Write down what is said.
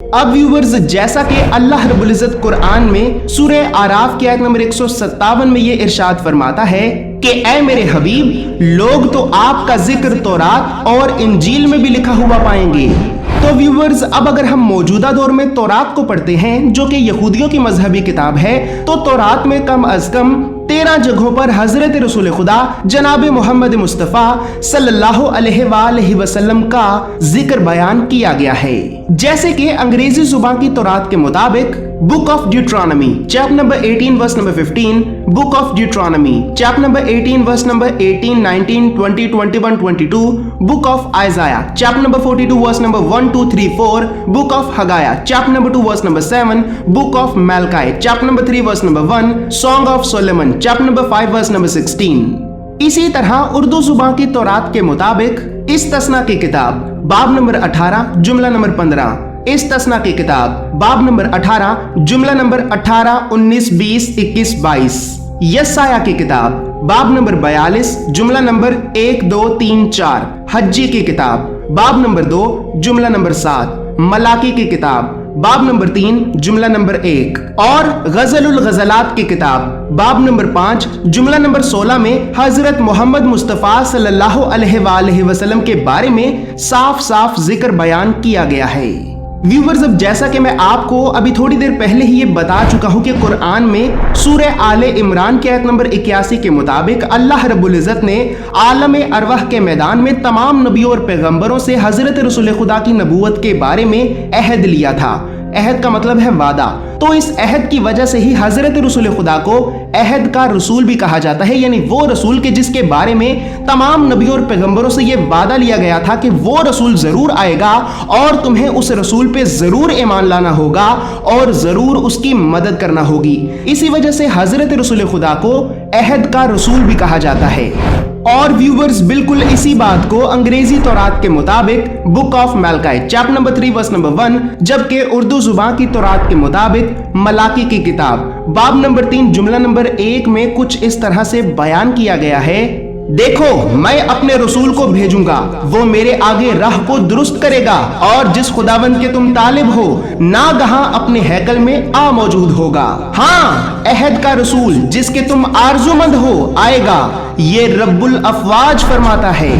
اب व्यूवर्स, जैसा कि अल्लाह रब्बुल इज्जत कुरान में सूरह आराफ की आयत नंबर 157 में ये इरशाद फरमाता है कि ऐ मेरे हबीब, लोग तो आपका जिक्र तौरात और इंजील में भी लिखा हुआ पाएंगे। तो व्यूवर्स, अब अगर हम मौजूदा दौर में तौरात को पढ़ते हैं जो कि यहूदियों की मजहबी किताब है, तो तौरात में कम अज कम 13 जगहों पर हजरत रसूल खुदा जनाब मोहम्मद मुस्तफ़ा सल्लल्लाहु अलैहि वसल्लम का जिक्र बयान किया गया है। जैसे कि अंग्रेजी जुबान की तौरात के मुताबिक book of Deuteronomy chapter number 18 verse number 15, book of Deuteronomy chapter number 18 verse number 18, 19, 20, 21, 22, book of Isaiah chapter number 42 verse number 1, 2, 3, 4, book of Haggai chapter number 2 verse number 7, book of Malachi chapter number 3 verse number 1, song of Solomon chapter number 5 verse number 16। इसी तरह उर्दू जुबान की तौरात के मुताबिक इस्तस्ना की किताब बाब नंबर 18 जुमला नंबर 15, इस्तस्ना की किताब बाब नंबर 18 जुमला नंबर 18, 19, 20, 21, 22, यसाया की किताब बाब नंबर 42 जुमला नंबर 1, 2, 3, 4, हज्जी की किताब बाब नंबर 2 जुमला नंबर 7, मलाकी की किताब बाब नंबर 3 जुमला नंबर 1 और गजलुल गजलात की किताब बाब नंबर 5 जुमला नंबर 16 में हजरत मोहम्मद मुस्तफ़ा सल्लल्लाहु अलैहि वसल्लम के बारे में साफ साफ जिक्र बयान किया गया है। व्यूवर्स, अब जैसा कि मैं आपको अभी थोड़ी देर पहले ही ये बता चुका हूं कि कुरान में सूरह आले इमरान की आयत नंबर 81 के मुताबिक अल्लाह रब्बुल इज्जत ने आलम अरवाह के मैदान में तमाम नबियों और पैगंबरों से हजरत रसूल खुदा की नबूवत के बारे में अहद लिया था। अहद का मतलब है वादा। तो इस अहद की वजह से ही हजरत रसूल खुदा को अहद का रसूल भी कहा जाता है, यानी वो रसूल के जिसके बारे में तमाम नबियों और पैगंबरों से ये वादा लिया गया था कि वो रसूल जरूर आएगा और तुम्हें उस रसूल पे जरूर ईमान लाना होगा और जरूर उसकी मदद करना होगी। इसी वजह से हजरत रसूल खुदा को अहद का रसूल भी कहा जाता है। और व्यूवर्स, बिल्कुल इसी बात को अंग्रेजी तौरात के मुताबिक book of Malachi chapter number 3 verse number 1, जबकि उर्दू जुबान की तौरात के मुताबिक मलाकी की किताब बाब नंबर 3 जुमला नंबर 1 में कुछ इस तरह से बयान किया गया है, देखो मैं अपने रसूल को भेजूंगा, वो मेरे आगे राह को दुरुस्त करेगा और जिस खुदावंद के तुम तालिब हो नागहां अपने हैकल में आ मौजूद होगा। हाँ, अहद का रसूल जिसके तुम आरजुमंद हो आएगा, ये रब्बुल अफवाज फरमाता है।